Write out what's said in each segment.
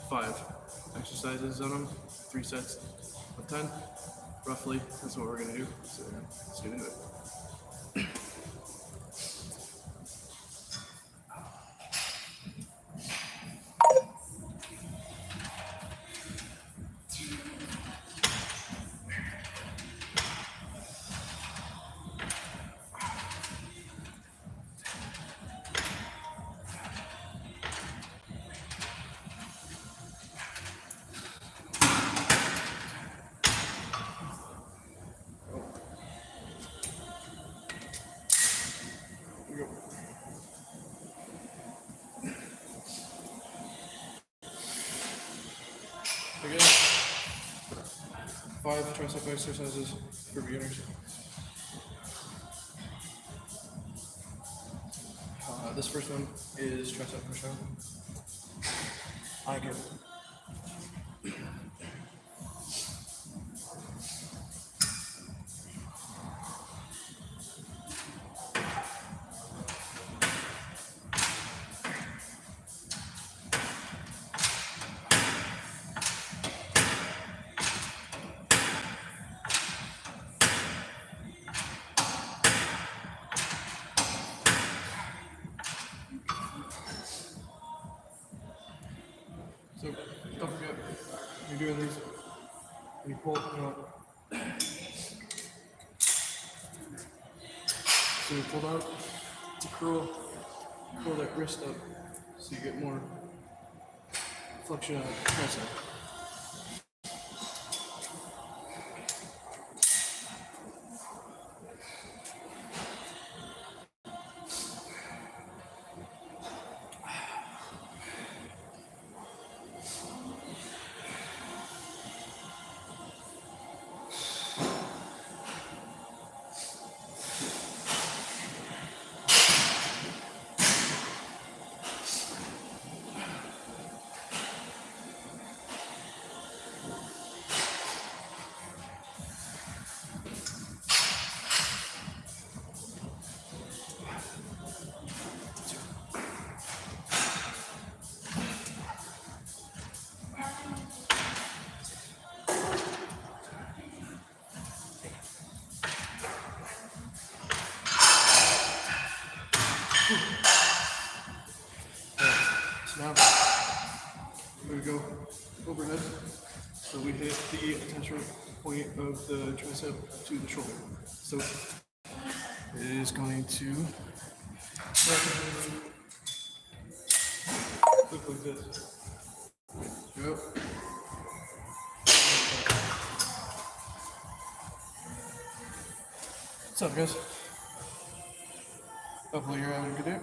5 exercises on them, 3 sets of 10, roughly. That's what we're gonna do. So let's get into it. Again, 5 tricep exercises for beginners. This first one is tricep push-up. I give. So don't forget, you're doing these, when you pull it out. So you pull out to curl that wrist up so you get more flexion on the tricep. Now, we go overhead, so we hit the attachment point of the tricep to the shoulder. So it is going to look like this. Yep. What's up, guys? Hopefully you're having a good day.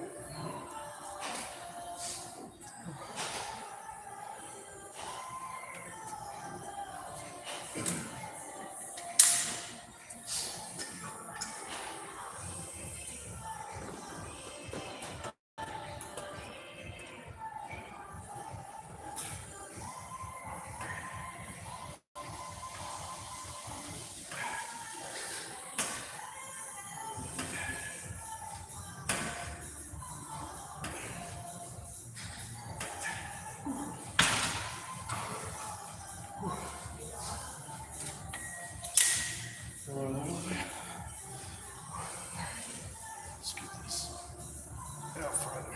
Let's get this out farther.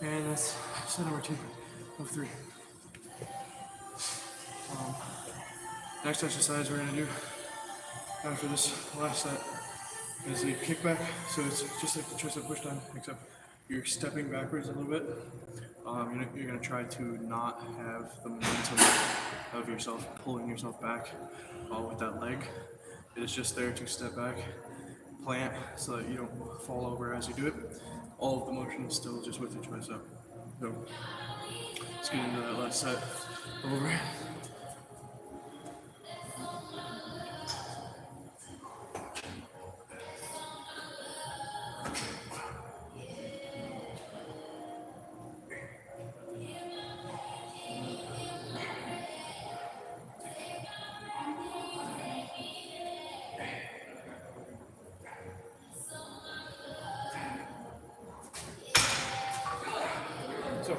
And that's set number 2 of 3. Next exercise we're gonna do after this last set is the kickback. So it's just like the tricep push down, except you're stepping backwards a little bit. You're gonna try to not have the momentum of yourself pulling yourself back with that leg. It is just there to step back, plant, so that you don't fall over as you do it. All of the motion is still just with your tricep. So let's get into that last set. Over. So,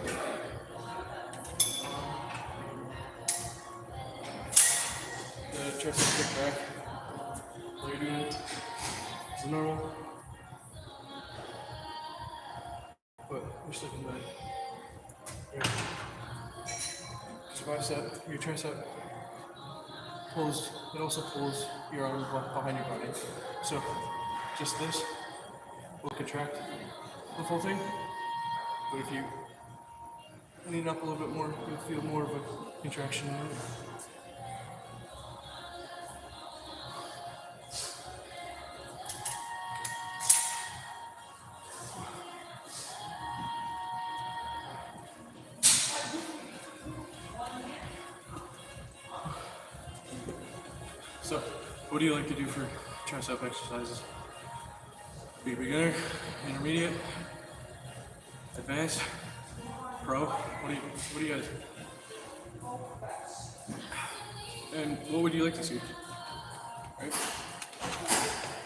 the tricep kick back. What you're doing is normal, but you're slipping back. Your bicep, your tricep pulls, it also pulls your arm behind your body. So, just this will contract the full thing, but if you lean up a little bit more, you'll feel more of a contraction in it. So, what do you like to do for tricep exercises? Be beginner, intermediate, advanced, pro? What do you guys? And what would you like to see? Right?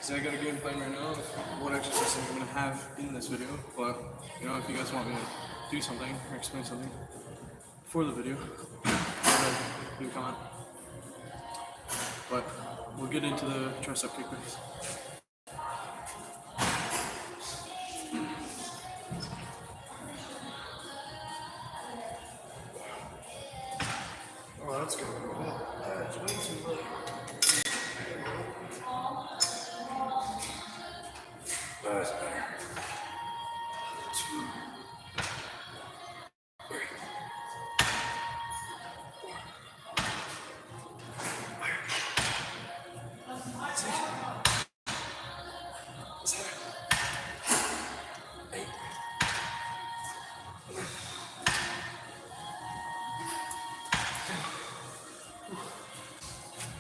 So I got a game plan right now of what exercises I'm gonna have in this video, but if you guys want me to do something or explain something for the video, go ahead, leave a comment. But we'll get into the tricep kickbacks. Oh, that's good. That's way too late. That's better. 2, 3, 4, 6, 7, 8.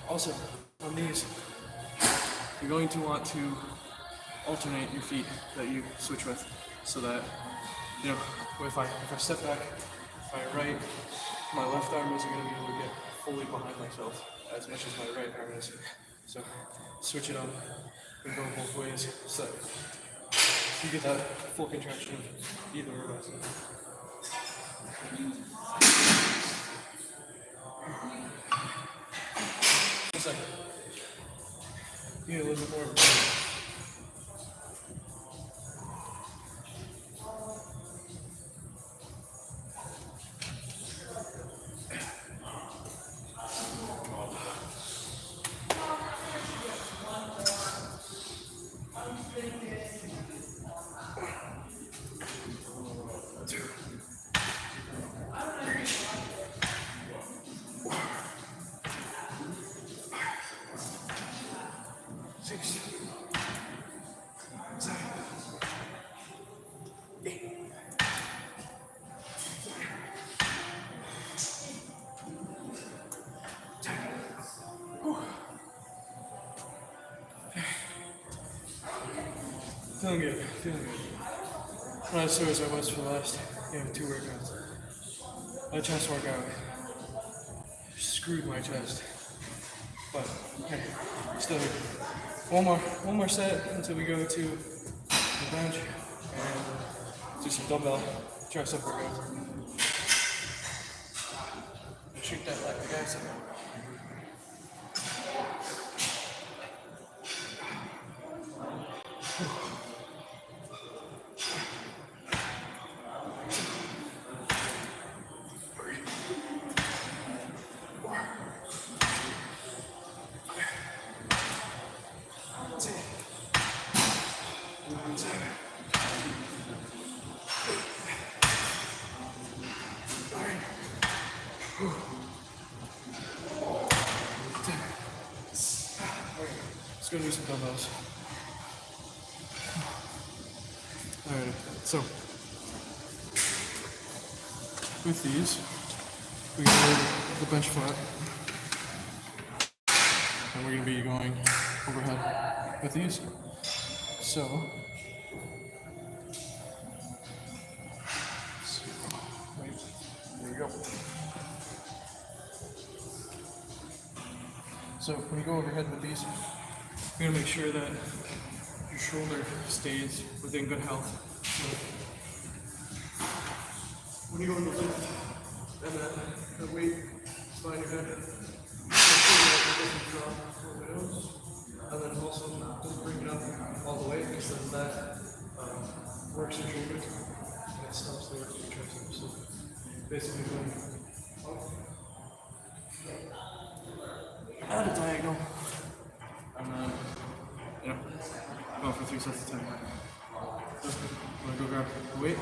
Also, on these, you're going to want to alternate your feet that you switch with, so that if I step back, if I right, my left arm isn't going to be able to get fully behind myself as much as my right arm is. So switch it on and go both ways, so that you get that full contraction of either or both. Just like, you need a little bit more of a feeling good, feeling good. Not as sore as I was for the last 2 workouts. My chest workout screwed my chest. But hey, still good. One more set until we go to the bench and do some dumbbell tricep workouts. Shoot that like the guy said. gonna do some dumbbells. Alright, so with these, we hold the bench flat, and we're gonna be going overhead with these. So, right, there you go. So when you go overhead with these, you're gonna make sure that your shoulder stays within good health. So when you go into lift and that weight is behind your head, make sure that it doesn't drop over the nose. And then also don't bring it up all the way because then that works your shoulder and it stops the work of your triceps. So basically going up at a diagonal and then, you know, going for 3 sets of 10. So, I'm gonna go grab the weight.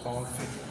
Follow the figure.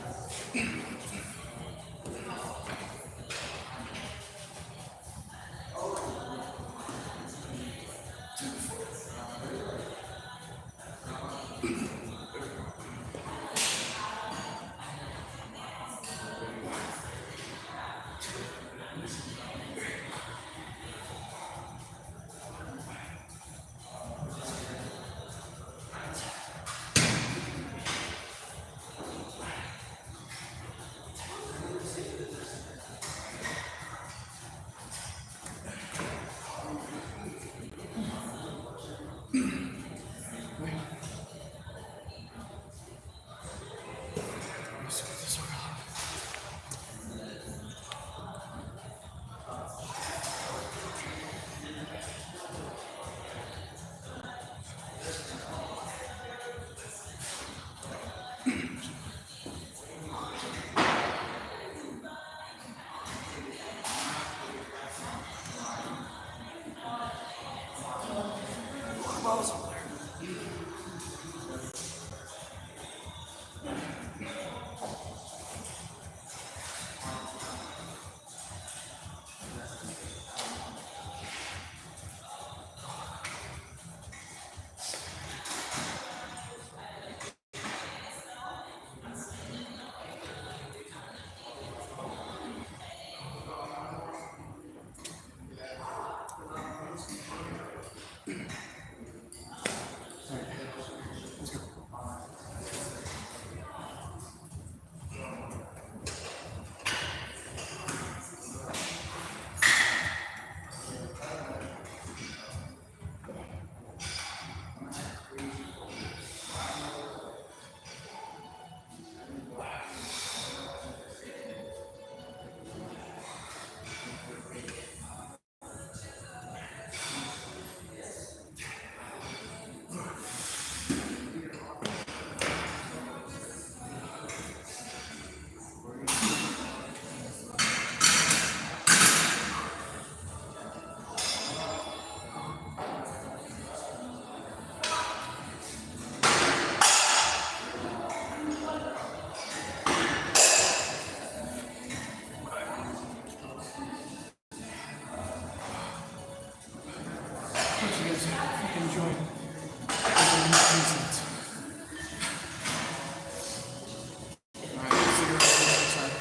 Hope you guys enjoy. Alright, let's figure out the other side.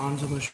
on the machine.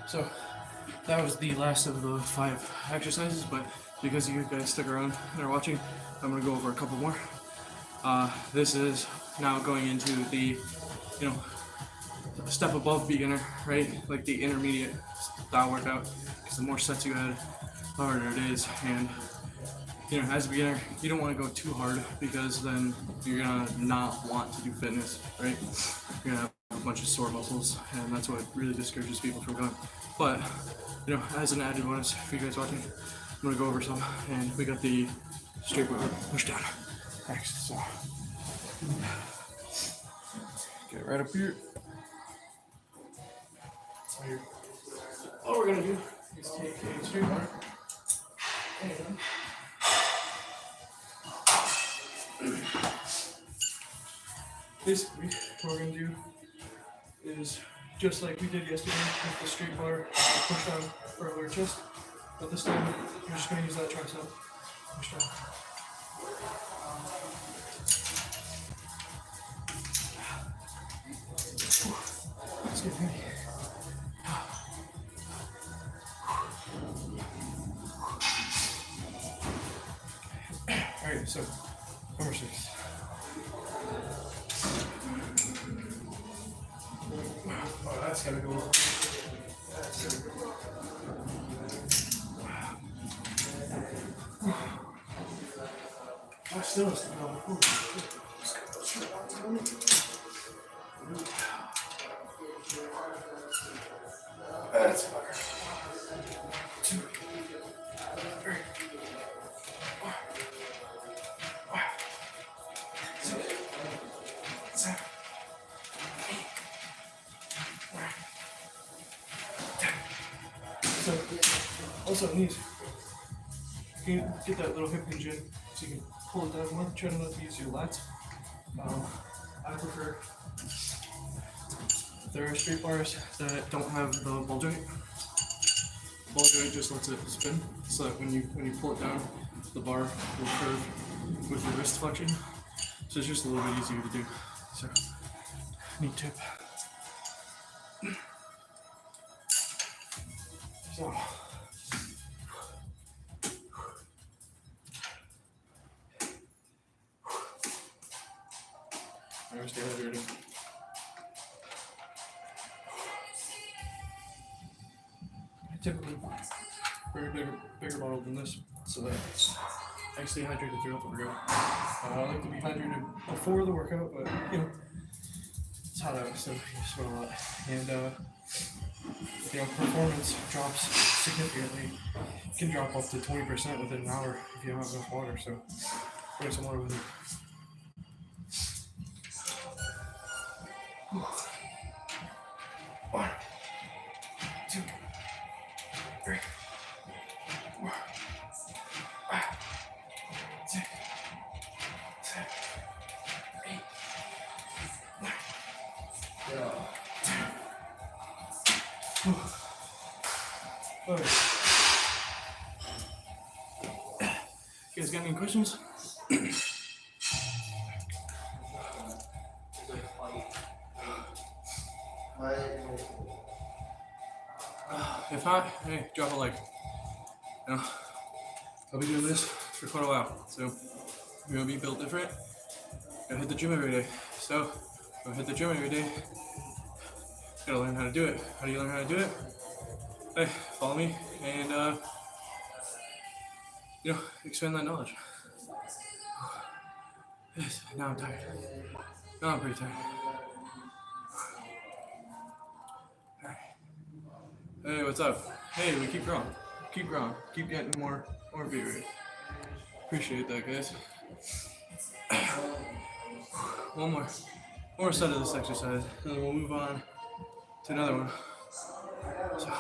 So that was the last of the 5 exercises, but because you guys stuck around and are watching, I'm gonna go over a couple more. This is now going into the, step above beginner, right? Like the intermediate style workout, because the more sets you add, the harder it is. And as a beginner, you don't want to go too hard because then you're gonna not want to do fitness, right? You're gonna have a bunch of sore muscles, and that's what really discourages people from going. But as an added bonus for you guys watching, I'm gonna go over some, and we got the straight bar push down next. So get right up here. All we're gonna do is take a straight bar and basically what we're gonna do is just like we did yesterday with the straight bar push down for our lower chest, but this time you're just gonna use that tricep push down. Let's get ready. Alright, so number 6. Oh, that's gotta go. Still is that's fire. 2, 3, 4, 5, 6, 7, 8, 9, 10. So also knees. You can get that little hip hinge in, so you can pull it down more. Try not to use your lats. I prefer there are straight bars that don't have the ball joint. The ball joint just lets it spin, so that when you pull it down, the bar will curve with your wrist flexion. So it's just a little bit easier to do. So, neat tip. So. I'm gonna stay hydrated. Typically, very bigger bottle than this, so that I stay hydrated throughout the workout. I like to be hydrated before the workout, but you know, it's hot out, so you sweat a lot. And you know, performance drops significantly. It can drop up to 20% within an hour if you don't have enough water, so bring some water with you. 1, 2, 3, 4, 5, 6, 7, 8, 9, 10. Okay. You guys got any questions? If not, hey, drop a like. You know, I'll be doing this for quite a while, so if you want to be built different, gotta hit the gym every day. So, go hit the gym every day. Gotta learn how to do it. How do you learn how to do it? Hey, follow me and you know, expand that knowledge. Yes, now I'm tired. Now I'm pretty tired. Hey, what's up? Hey, we keep growing. Keep growing. Keep getting more viewers. Appreciate that, guys. One more set of this exercise, and then we'll move on to another one. So,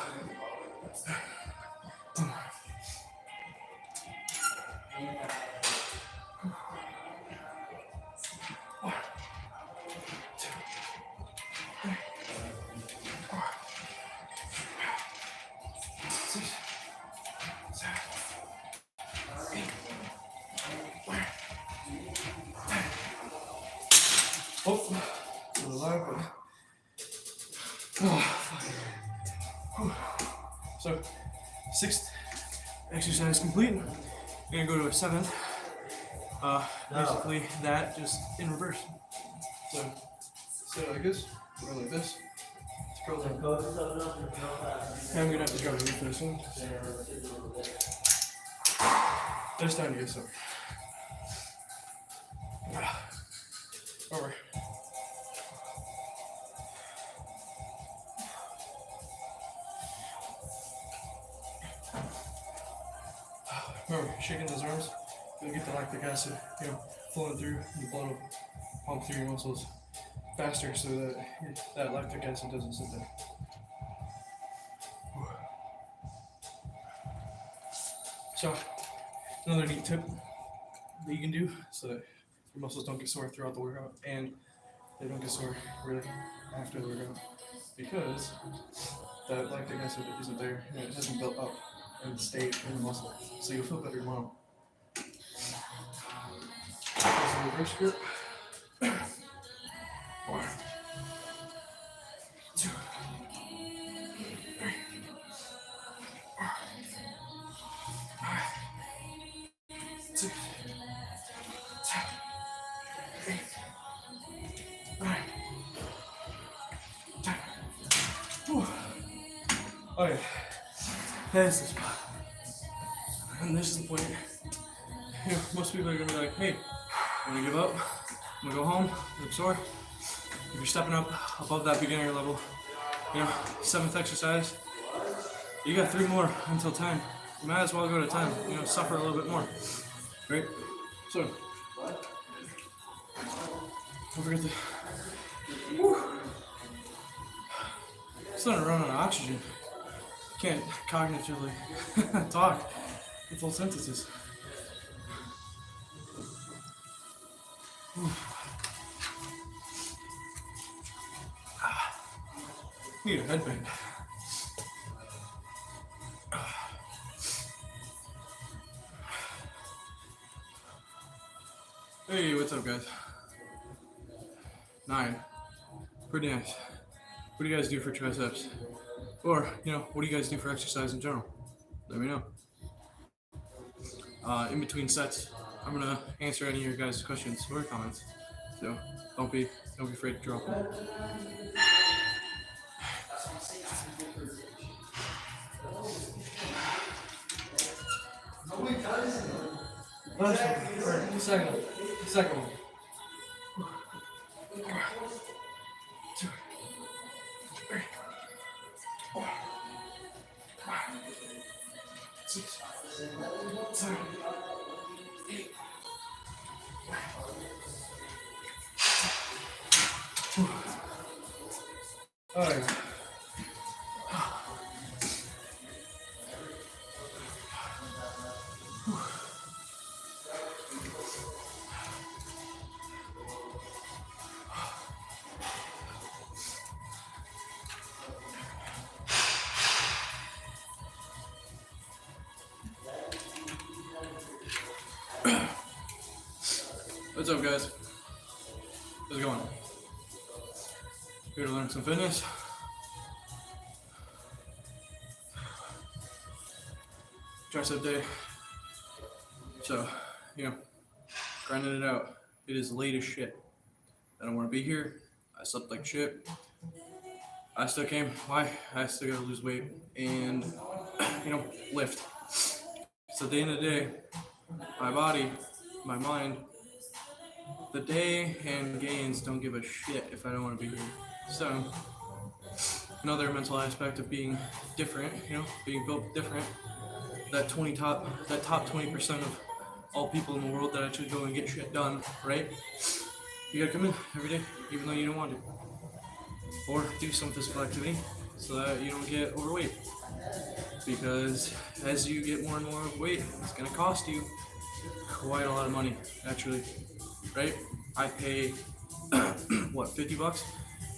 so, 6th exercise complete. I'm gonna go to a 7th. Basically that just in reverse. So I guess go like this. Scroll down. And I'm gonna have to drop it for this one. There's time to get sore. Over. Remember, shaking those arms, you'll get the lactic acid, you know, flowing through, the blood will pump through your muscles faster so that that lactic acid doesn't sit there. So, another neat tip that you can do so that your muscles don't get sore throughout the workout and they don't get sore really after the workout, because that lactic acid isn't there and it hasn't built up and stayed in the muscle, so you'll feel better tomorrow. Reverse grip. 1, 6, 7, 8, 9, 10. Whew. Okay, that's the spot. And this is the point. You know, most people are gonna be like, hey, I'm gonna give up, I'm gonna go home, I'm sore. If you're stepping up above that beginner level, you know, 7th exercise, you got 3 more until 10. You might as well go to 10, you know, suffer a little bit more, right? So, don't forget to, starting to run on oxygen. Can't cognitively talk in full sentences. Need a headband. Hey, what's up, guys? 9. Pretty nice. What do you guys do for triceps? Or, you know, what do you guys do for exercise in general? Let me know. In between sets, I'm gonna answer any of your guys' questions or comments. So don't be afraid to drop them. Last one, or the second one. 2, 3, 4, 5, 6, 7, 8. Oh yeah. What's up, guys? How's it going? Here to learn some fitness. Tricep day. So, you know, grinding it out. It is late as shit. I don't want to be here. I slept like shit. I still came. Why? I still gotta lose weight and, you know, lift. So at the end of the day, my body, my mind, the day and gains don't give a shit if I don't want to be here. So, another mental aspect of being different, you know, being built different, that top 20% of all people in the world that actually go and get shit done, right? You gotta come in every day, even though you don't want to. Or do some physical activity so that you don't get overweight. Because as you get more and more overweight, it's gonna cost you quite a lot of money, actually, right? I pay, what, $50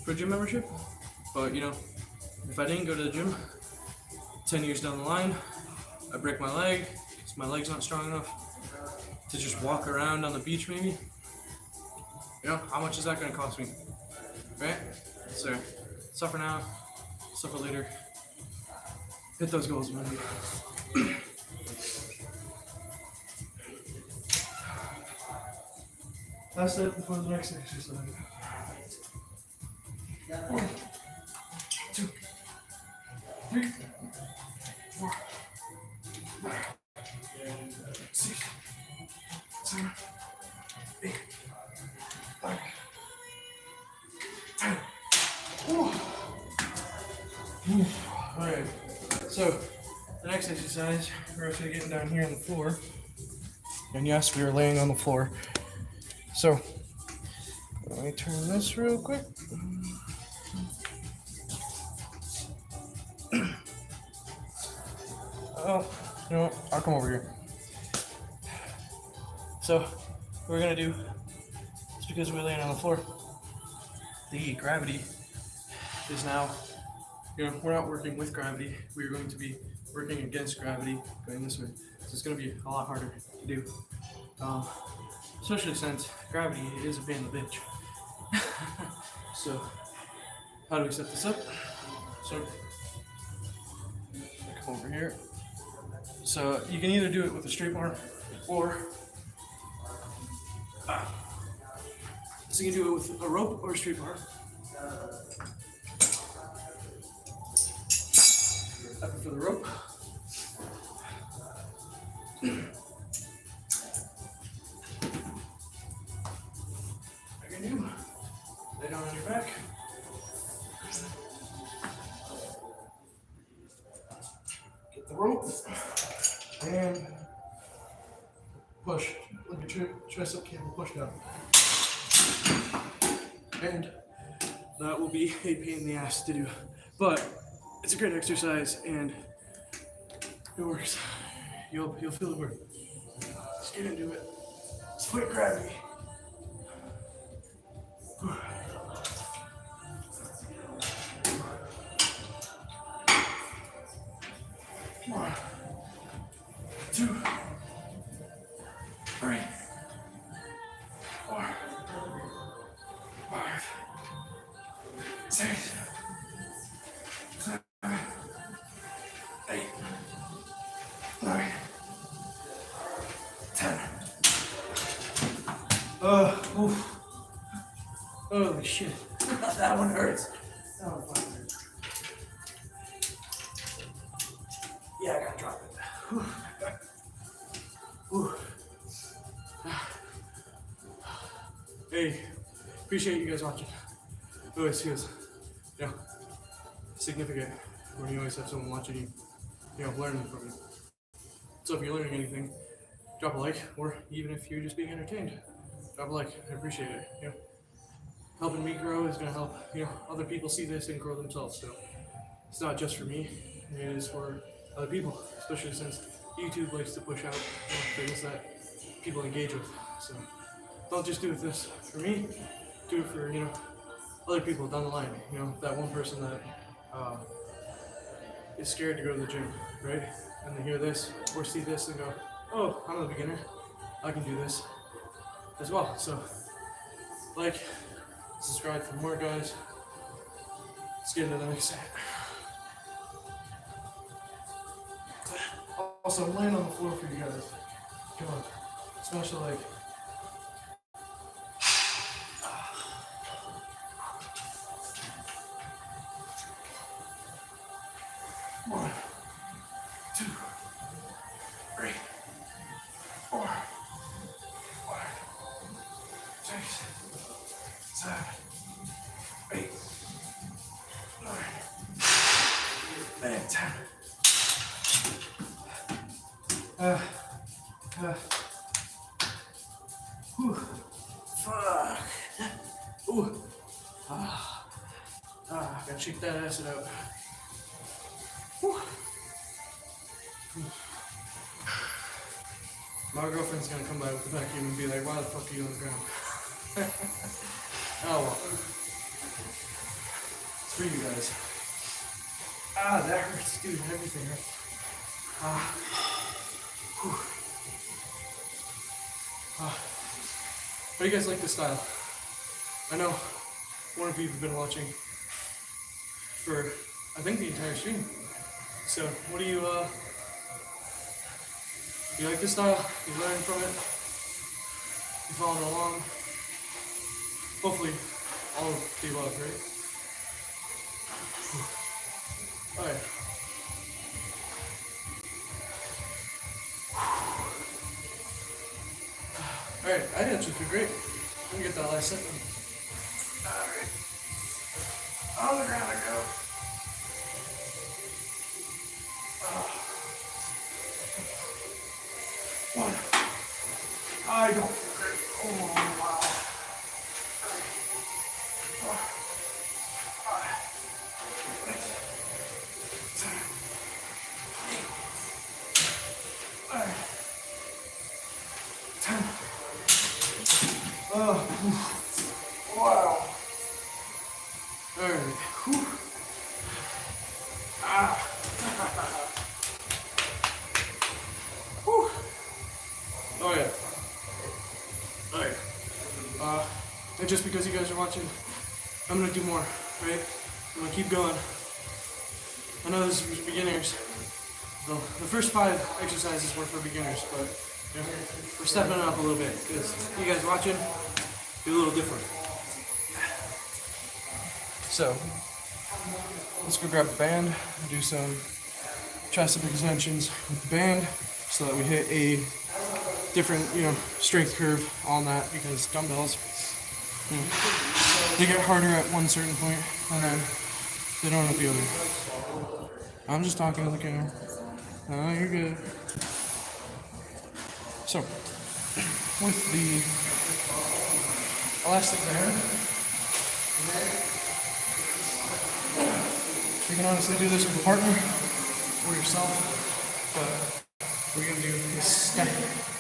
for a gym membership? But, you know, if I didn't go to the gym, 10 years down the line, I break my leg, because my leg's not strong enough to just walk around on the beach maybe. You know, how much is that going to cost me? Right? So, suffer now, suffer later. Hit those goals, man. Last step before the next exercise. 1, 2, 3, 4, 5, 6, 7, 8, 9, 10. Alright, so the next exercise, we're actually getting down here on the floor. And yes, we are laying on the floor. So, let me turn this real quick. Oh, you know what? I'll come over here. So, what we're gonna do is because we're laying on the floor, the gravity is now, you know, we're not working with gravity. We're going to be working against gravity going this way. So it's gonna be a lot harder to do. Especially since gravity is a pain in the bitch. So, how do we set this up? So, I come over here. So you can either do it with a straight bar or So you can do it with a rope or a straight bar. I prefer the rope. I can do. Lay down on your back. Get the rope and push. Let your tricep cable push down. And that will be a pain in the ass to do, but it's a great exercise and it works. You'll feel it work. Just get into it. It's foot gravity. 1, 2, 3, 4, 5, 6, 7, 8, 9, 10. Oof. Holy shit. That one hurts. That one fucking hurts. Yeah, I gotta drop it. Whew. Whew. Hey, appreciate you guys watching. It always feels, significant when you always have someone watching you, learning from you. So if you're learning anything, drop a like, or even if you're just being entertained, drop a like. I appreciate it. Helping me grow is gonna help, other people see this and grow themselves. So it's not just for me, it is for other people, especially since YouTube likes to push out things that people engage with. So don't just do this for me, do it for, other people down the line. That one person that is scared to go to the gym, right? And they hear this or see this and go, oh, I'm a beginner, I can do this as well. So like, subscribe for more, guys. Let's get into the next set. Also, I'm laying on the floor for you guys. Come on, smash the leg. One, 2, 3, 4, 5, 6, 7, 8, 9, and 10. Fuck. Ooh. Gotta shake that acid out. Whew. My girlfriend's gonna come by with the vacuum and be like, why the fuck are you on the ground? Oh well. It's for you guys. That hurts, dude. Everything hurts. How do you guys like this style? I know one of you have been watching for, I think, the entire stream. So, what do you like this style? You learn from it? You following along? Hopefully, all of the above, right? Alright. Alright, I actually feel great. Let me get that last set done. Alright. On the ground I go. One. I don't feel great. Oh, wow. 3, 4, 5, 6, 7, 8, 9, 10. Wow. Alright. Whew. Whew. Oh yeah. Alright. And just because you guys are watching, I'm gonna do more, right? I'm gonna keep going. I know this is for beginners. The first 5 exercises were for beginners, but We're stepping it up a little bit because you guys watching, be a little different. So, let's go grab the band and do some tricep extensions with the band so that we hit a different, strength curve on that because dumbbells, they get harder at one certain point and then they don't at the other. I'm just talking to the camera. No, you're good. So, with the elastic band, you can honestly do this with a partner or yourself, but we're going to do this step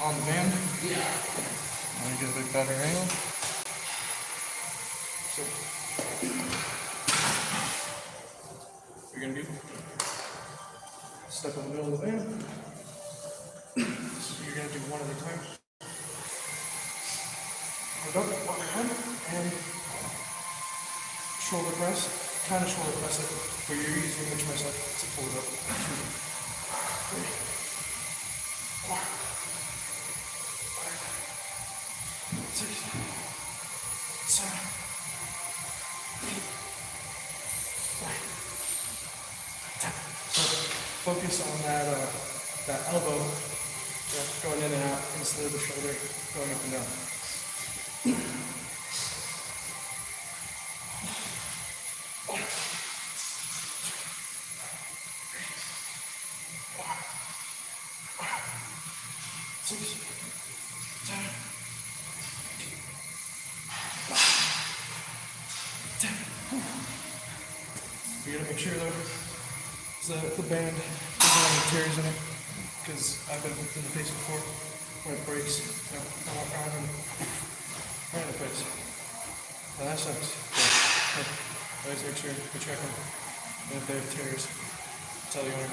on the band. Let me get a bit better angle. So, you're going to do step in the middle of the band. So you're going to do one at a time. Hold up, one at a time, and shoulder press. Kind of shoulder press it, but you're using the tricep to pull it up. 2, 3, 4, 5, 6, 7, 8, 9, 10. So focus on that elbow going in and out instead of the shoulder going up and down. You gotta make sure though, the band doesn't have any tears in it, because I've been hooked in the face before, when it breaks, I walk around and right in the face. Now that sucks, but always make sure you check them, and if they have tears, tell the owner.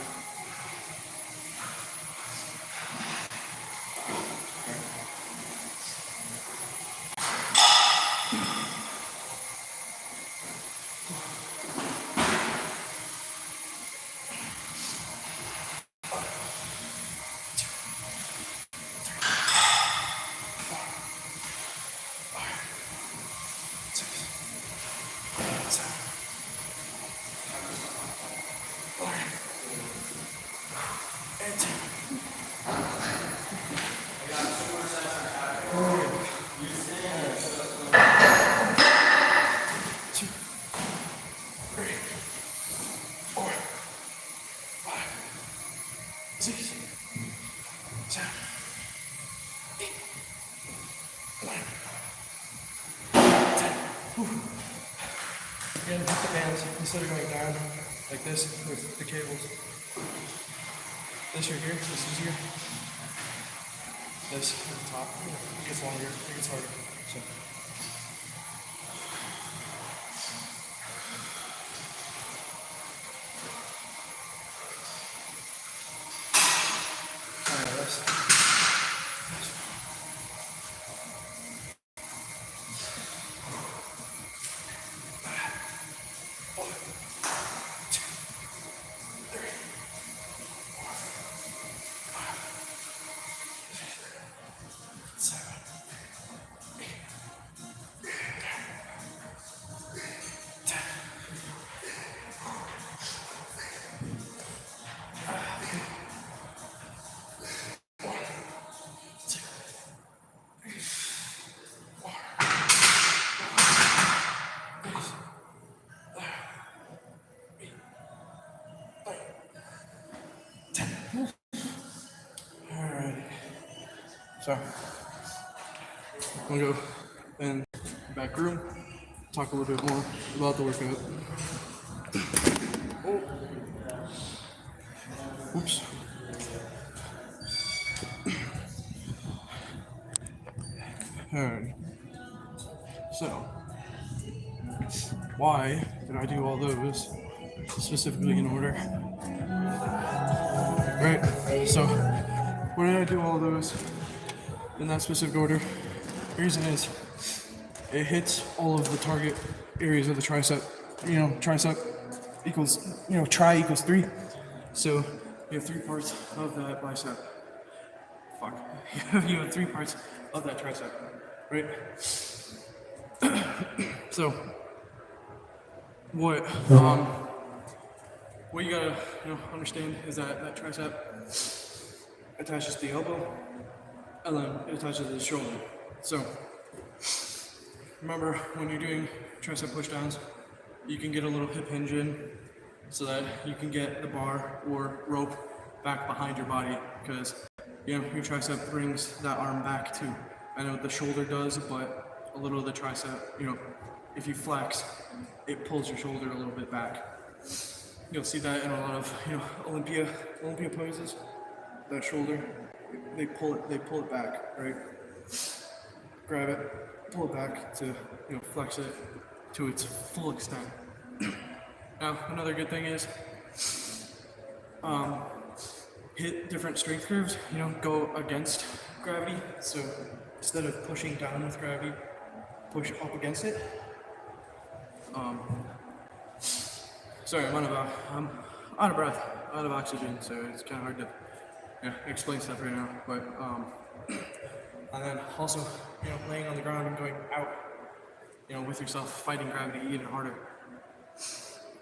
You're going to hit the bands instead of going down like this with the cables. This right here, this is here. This at the top. It gets longer, it gets harder. So. Alright, let's. So, I'm gonna go in the back room, talk a little bit more about the workout. Oh. Oops. Alright. So, why did I do all those specifically in order? Right? So, why did I do all those in that specific order? The reason is it hits all of the target areas of the tricep. Tricep equals, tri equals 3. So you have 3 parts of that bicep. Fuck. you have three parts of that tricep, right? So what what you gotta understand is that that tricep attaches to the elbow, and then it attaches to the shoulder. So remember when you're doing tricep push downs, you can get a little hip hinge in so that you can get the bar or rope back behind your body, because your tricep brings that arm back too. I know the shoulder does, but a little of the tricep, if you flex, it pulls your shoulder a little bit back. You'll see that in a lot of Olympia poses. That shoulder, they pull it back, right? Grab it, pull it back to flex it to its full extent. Now another good thing is hit different strength curves. Go against gravity. So instead of pushing down with gravity, push up against it. Sorry, I'm out of breath, out of oxygen, so it's kind of hard to explain stuff right now. But and then also laying on the ground and going out, with yourself, fighting gravity even harder.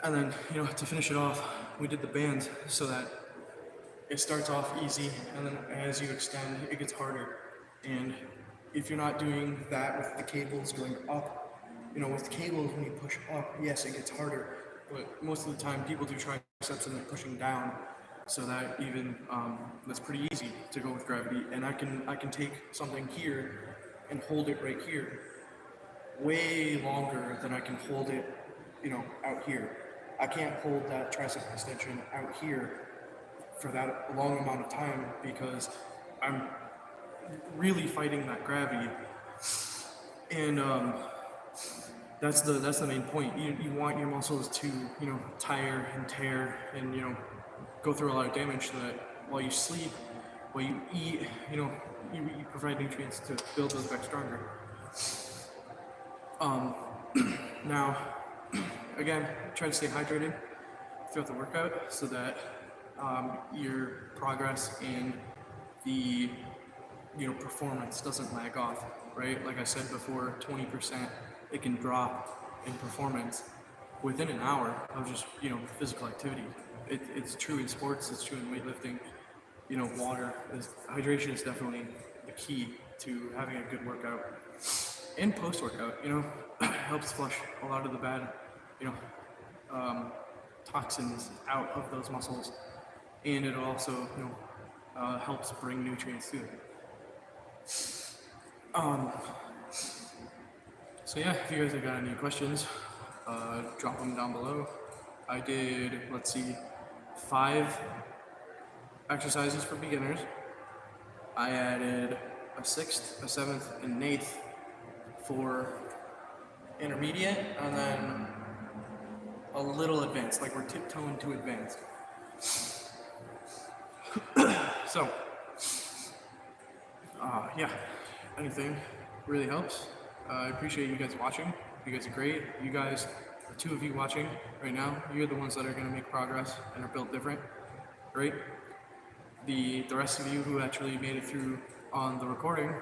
And then to finish it off, we did the bands so that it starts off easy, and then as you extend, it gets harder. And if you're not doing that with the cables going up, with cables when you push up, yes, it gets harder. But most of the time, people do triceps and they're pushing down, so that even that's pretty easy to go with gravity. And I can take something here and hold it right here, way longer than I can hold it, out here. I can't hold that tricep extension out here for that long amount of time because I'm really fighting that gravity. And that's the main point. You want your muscles to tire and tear and go through a lot of damage, so that while you sleep, while you eat, you provide nutrients to build those back stronger. Now, again, try to stay hydrated throughout the workout so that your progress and the performance doesn't lag off, right? Like I said before, 20% it can drop in performance within an hour of just physical activity. It's true in sports, it's true in weightlifting. Hydration is definitely the key to having a good workout. And post-workout, helps flush a lot of the bad, toxins out of those muscles, and it also, helps bring nutrients to it. So yeah, if you guys have got any questions, drop them down below. I did, 5 exercises for beginners. I added a 6th, a 7th, and an 8th for intermediate, and then a little advanced, like we're tiptoeing to advanced. So, yeah, anything really helps. I appreciate you guys watching. You guys are great. You guys, the 2 of you watching right now, you're the ones that are going to make progress and are built different, right? The rest of you who actually made it through on the recording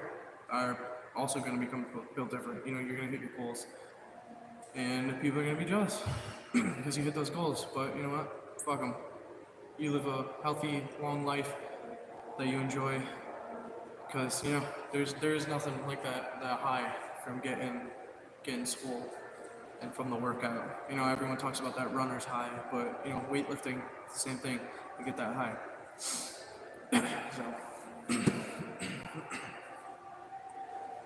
are also going to become built different. You're going to hit your goals, and people are going to be jealous because you hit those goals. But you know what? Fuck them. You live a healthy, long life that you enjoy, because there's nothing like that high from getting swole and from the workout. Everyone talks about that runner's high, but weightlifting, same thing. You get that high. So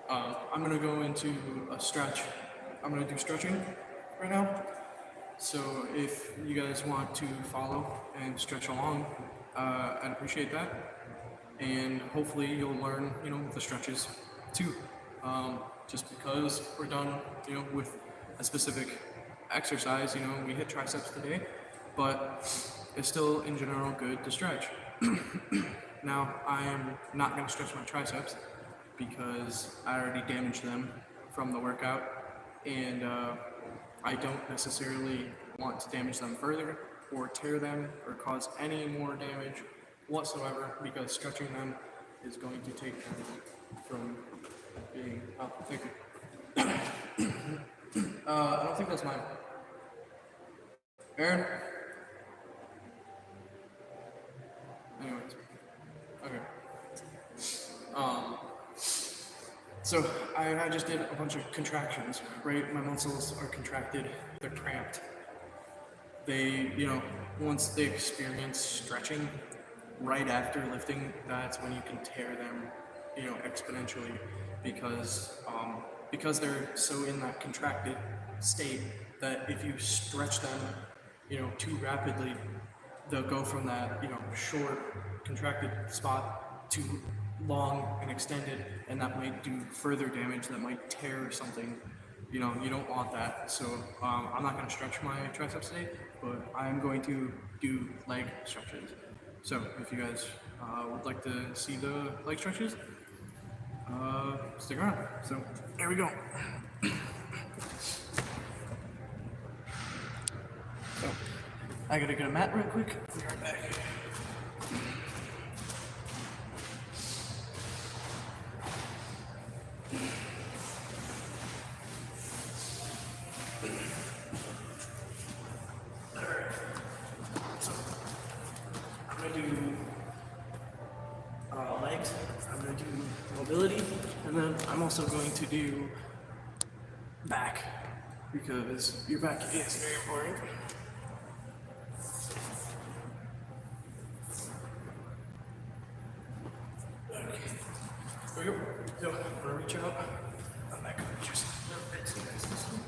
I'm gonna go into a stretch. I'm gonna do stretching right now. So if you guys want to follow and stretch along, I'd appreciate that. And hopefully you'll learn, the stretches too. Just because we're done, with a specific exercise, we hit triceps today, but it's still in general good to stretch. Now, I am not going to stretch my triceps because I already damaged them from the workout, and I don't necessarily want to damage them further or tear them or cause any more damage whatsoever, because stretching them is going to take them from being, oh, thank you. I don't think that's mine. Aaron? Anyways, okay. So I just did a bunch of contractions, right? My muscles are contracted, they're cramped. They, once they experience stretching right after lifting, that's when you can tear them, exponentially because they're so in that contracted state that if you stretch them, too rapidly, they'll go from that, short contracted spot to long and extended, and that might do further damage, that might tear something. You don't want that. So I'm not going to stretch my triceps today, but I'm going to do leg stretches. So if you guys would like to see the leg stretches, stick around. So there we go. So I gotta get a mat real quick. I'll be right back. Legs, I'm going to do mobility, and then I'm also going to do back, because your back is very important. Okay, here we go. So I'm going to reach out, I'm back up just a little bit so you guys can see.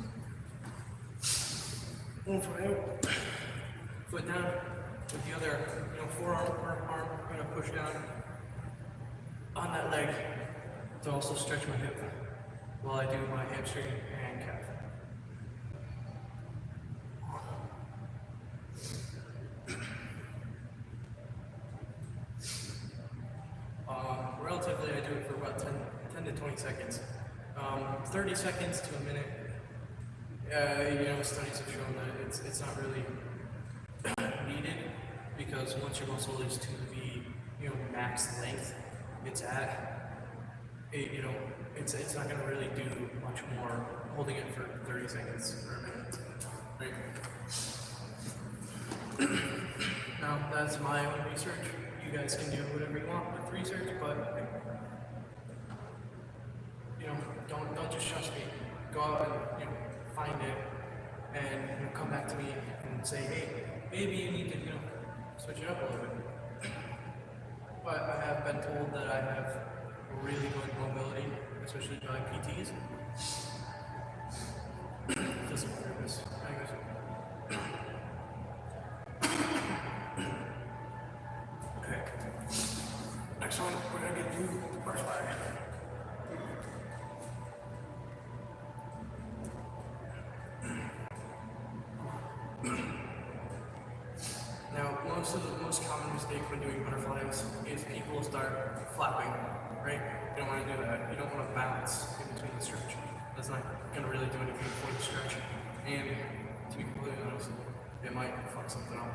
One foot out, foot down, with the other, forearm or arm, I'm going to push down on that leg to also stretch my hip while I do my hamstring and calf. Relatively, I do it for about 10 to 20 seconds. 30 seconds to a minute. Studies have shown that it's not really needed, because once your muscle is to the max length it's at, it's not going to really do much more holding it for 30 seconds or a minute. Right? Now, that's my own research. You guys can do whatever you want with research, but don't just trust me. Go out and find it, and come back to me and say, hey, maybe you need to switch it up a little bit. But I have been told that I have really good mobility, especially by PTs. Physical therapists. Okay. Next one, we're going to do butterfly. Now, the most common mistake when doing butterflies is people start flapping, right? You don't want to do that. You don't want to bounce in between the stretch. That's not going to really do anything for the stretch. And to be completely honest, it might fuck something up.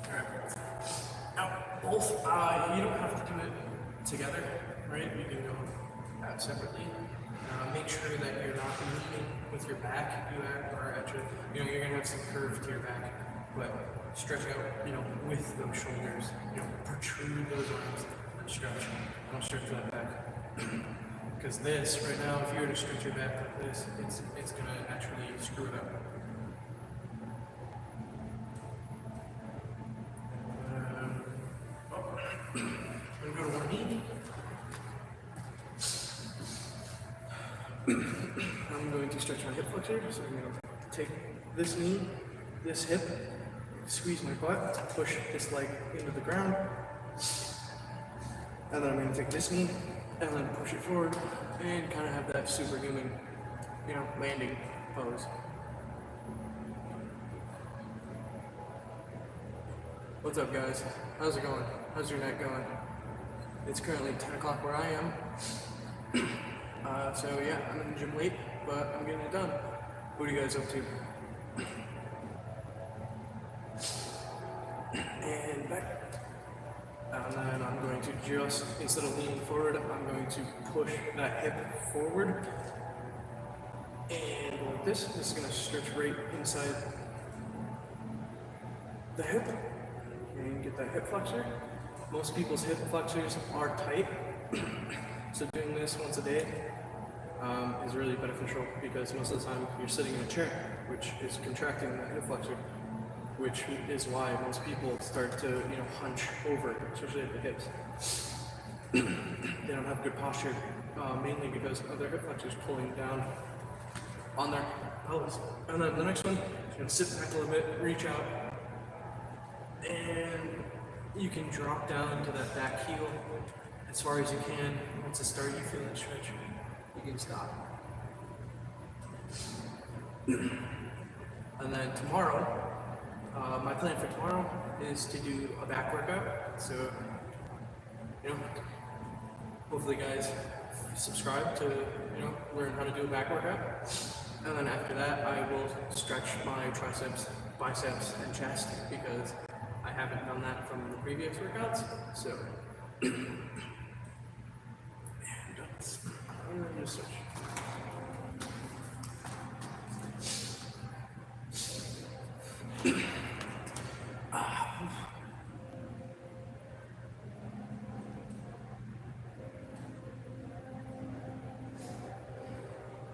Alright. Now, both, you don't have to do it together, right? You can go out separately. Make sure that you're not leaning with your back. You are actually, you're going to have some curve to your back, but stretch out, with those shoulders, protrude those arms and stretch. Don't stretch that back. Because this, right now, if you were to stretch your back like this, it's going to actually screw it up. I'm going to go to one knee. I'm going to stretch my hip flexor, so I'm going to take this knee, this hip, squeeze my butt to push this leg into the ground, and then I'm going to take this knee and then push it forward and kind of have that superhuman, landing pose. What's up, guys? How's it going? How's your night going? It's currently 10 o'clock where I am. So yeah, I'm in the gym late, but I'm getting it done. What are you guys up to? just, instead of leaning forward, I'm going to push that hip forward. And like this is going to stretch right inside the hip. And get that hip flexor. Most people's hip flexors are tight. So doing this once a day is really beneficial because most of the time you're sitting in a chair, which is contracting that hip flexor, which is why most people start to, hunch over, especially at the hips. They don't have good posture, mainly because of their hip flexors pulling down on their pelvis. And then the next one, you're gonna sit back a little bit, reach out, and you can drop down to that back heel as far as you can. Once it starts, you feel that stretch, you can stop. And then tomorrow, my plan for tomorrow is to do a back workout. So, hopefully guys subscribe to, learn how to do a back workout. And then after that, I will stretch my triceps, biceps, and chest because I haven't done that from the previous workouts. So, and I'm gonna just switch.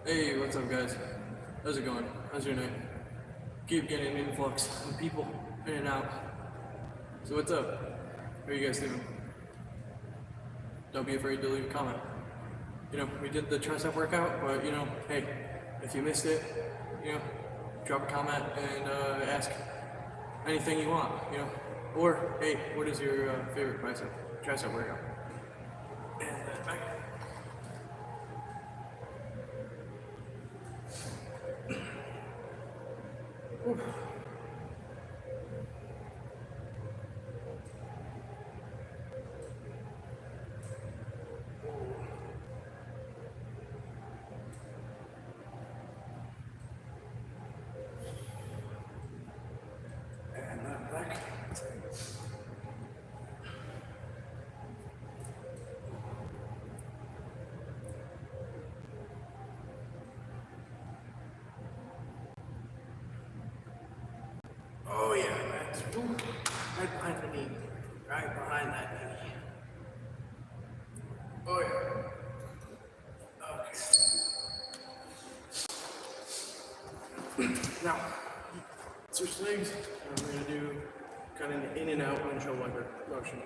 Hey, what's up guys? How's it going? How's your night? Keep getting an influx of people in and out. So what's up? How are you guys doing? Don't be afraid to leave a comment. We did the tricep workout, but hey, if you missed it, drop a comment and ask anything you want, Or, hey, what is your favorite tricep workout? And then back. Oof. And then back. Oh yeah, that's right behind the knee. Right behind that knee. Oh yeah. Okay. Now, switch legs, and we're gonna do kind of an in and out windshield wiper motion.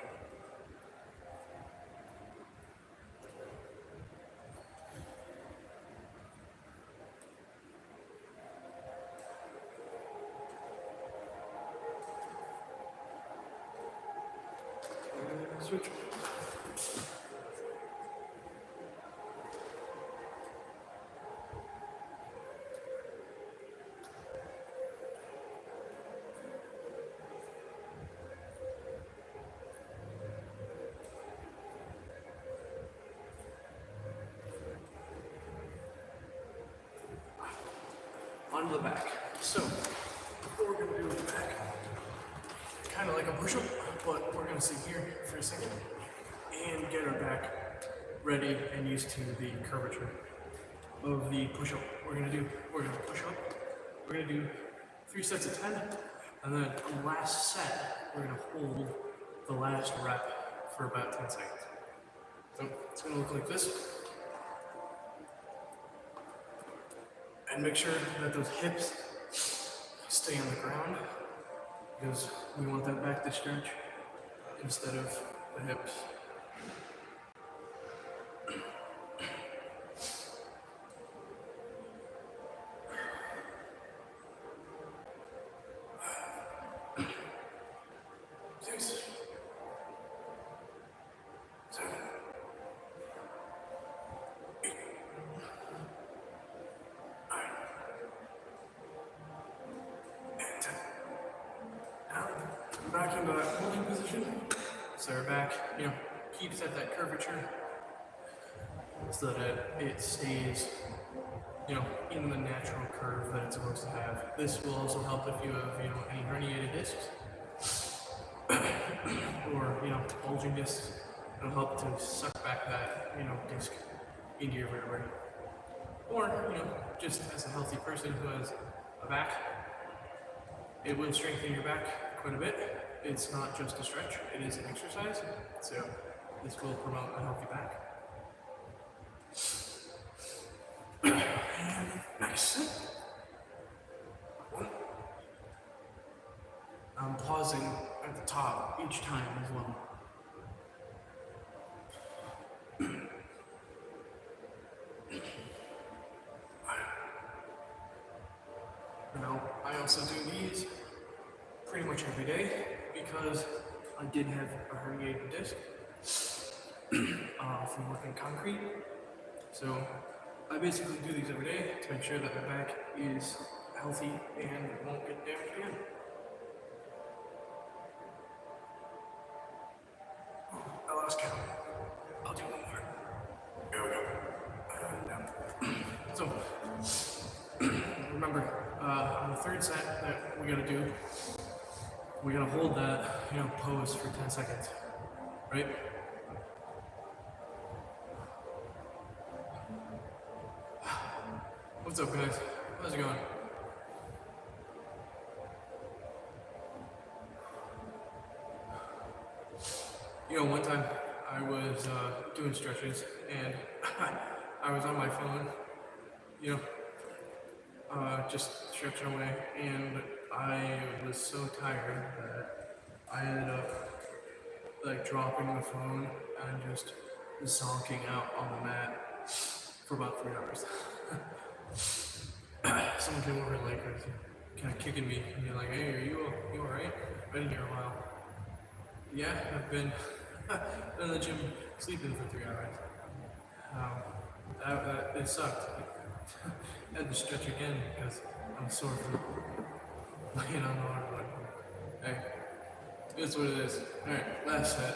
Switch. Onto the back. So, what we're going to do with the back, kind of like a push-up, but we're going to sit here for a second and get our back ready and used to the curvature of the push-up. We're going to push up, we're going to do 3 sets of 10, and then on the last set, we're going to hold the last rep for about 10 seconds. So, it's going to look like this. And make sure that those hips stay on the ground because we want that back to stretch instead of the hips. Back into that holding position. So our back, keeps at that curvature so that it stays, in the natural curve that it's supposed to have. This will also help if you have, any herniated discs or, bulging discs It'll help to suck back that, disc into your vertebrae. Or, just as a healthy person who has a back, it will strengthen your back quite a bit. It's not just a stretch, it is an exercise. So this will promote a healthy back. And nice. I'm pausing at the top each time as well. Now, I also do these pretty much every day because I did have a herniated disc from working concrete. So I basically do these every day to make sure that my back is healthy and won't get damaged again. I lost count. I'll do one more. There we go. So, remember, on the third set that we gotta do, we gotta hold that, pose for 10 seconds, right? What's up, guys? How's it going? One time I was doing stretches and I was on my phone, just stretching away, and I was so tired that I ended up dropping the phone and just zonking out on the mat for about 3 hours. Someone came over kind of kicking me, and you're like, "Hey, are you alright? Been here a while." Yeah, I've been in the gym sleeping for 3 hours. It sucked. I had to stretch again because I'm sore from laying on the hardwood. Hey, it's what it is. Alright, last set.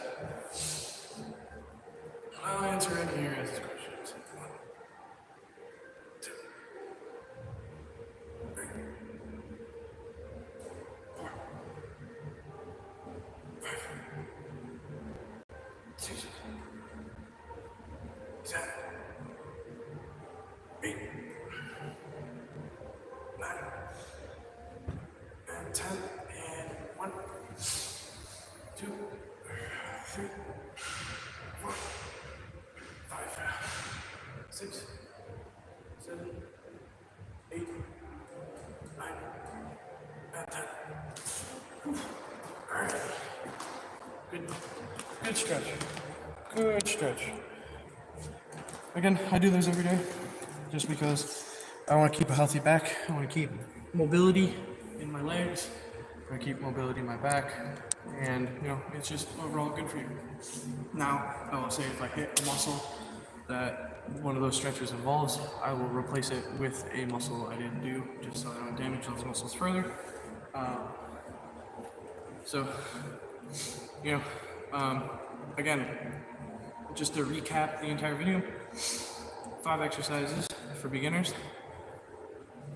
I'll answer any of your guys' questions. 1, 2, 3, 4, 5, 6, 7, 8, 9, and 10, and 1, 2, 3, 4, 5, 6, 7, 8, 9, and 10. Alright. Good stretch. Good stretch. Again, I do those every day just because I want to keep a healthy back. I want to keep mobility in my legs. I want to keep mobility in my back. And, it's just overall good for you. Now, I will say if I hit a muscle that one of those stretches involves, I will replace it with a muscle I didn't do just so I don't damage those muscles further. Again, just to recap the entire video, 5 exercises for beginners: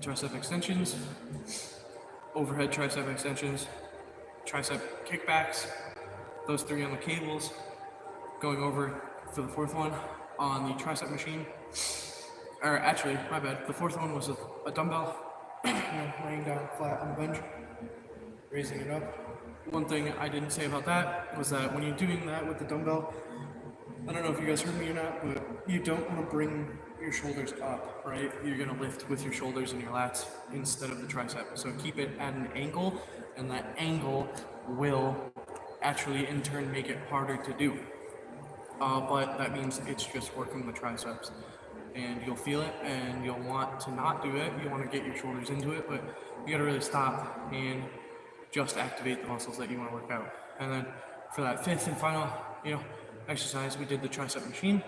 tricep extensions, overhead tricep extensions, tricep kickbacks, those 3 on the cables, going over for the 4th one on the tricep machine. Or actually, my bad, the 4th one was a dumbbell, laying down flat on the bench, raising it up. One thing I didn't say about that was that when you're doing that with the dumbbell, I don't know if you guys heard me or not, but you don't want to bring your shoulders up, right? You're going to lift with your shoulders and your lats instead of the tricep. So keep it at an angle, and that angle will actually in turn make it harder to do. But that means it's just working the triceps. And you'll feel it, and you'll want to not do it. You want to get your shoulders into it, but you got to really stop and just activate the muscles that you want to work out. And then for that 5th and final, exercise, we did the tricep machine.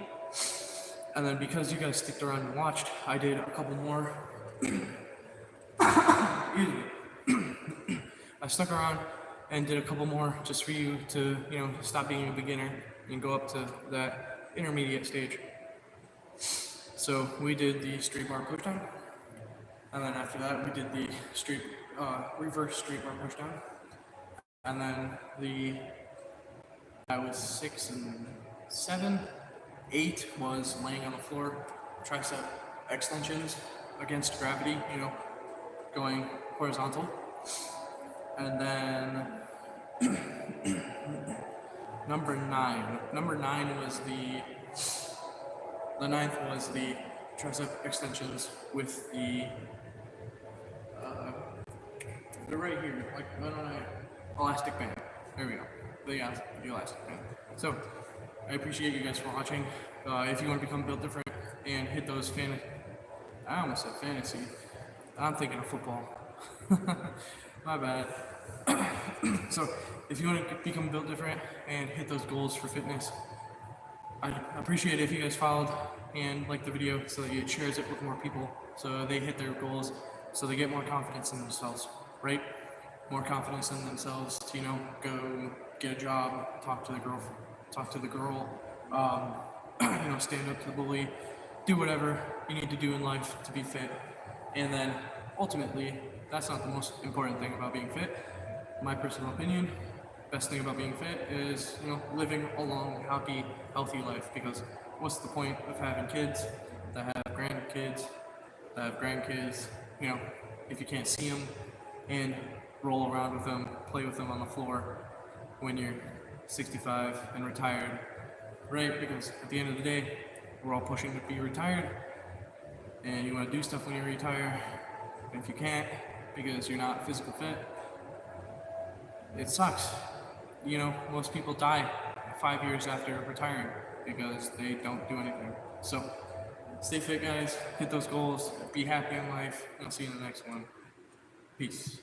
And then because you guys sticked around and watched, I did a couple more. I stuck around and did a couple more just for you to, stop being a beginner and go up to that intermediate stage. So we did the straight bar push down, and then after that we did the reverse straight bar push down, and then that was 6 and 7. 8 was laying on the floor, tricep extensions against gravity, going horizontal. And then number 9. Number 9 was the ninth was the tricep extensions with they're right here, like on an elastic band. There we go. The elastic band. So, I appreciate you guys for watching. If you want to become built different and hit those I almost said fantasy. I'm thinking of football. My bad. So, if you want to become built different and hit those goals for fitness, I'd appreciate it if you guys followed and liked the video so that it shares it with more people so they hit their goals, so they get more confidence in themselves, right? More confidence in themselves to, go get a job, talk to the girl, stand up to the bully, do whatever you need to do in life to be fit. And then ultimately, that's not the most important thing about being fit. My personal opinion, best thing about being fit is, living a long, happy, healthy life. Because what's the point of having kids that have grandkids, if you can't see them and roll around with them, play with them on the floor when you're 65 and retired, right? Because at the end of the day, we're all pushing to be retired, and you want to do stuff when you retire, and if you can't because you're not physically fit, it sucks. Most people die 5 years after retiring because they don't do anything. So stay fit, guys, hit those goals, be happy in life, and I'll see you in the next one. Peace.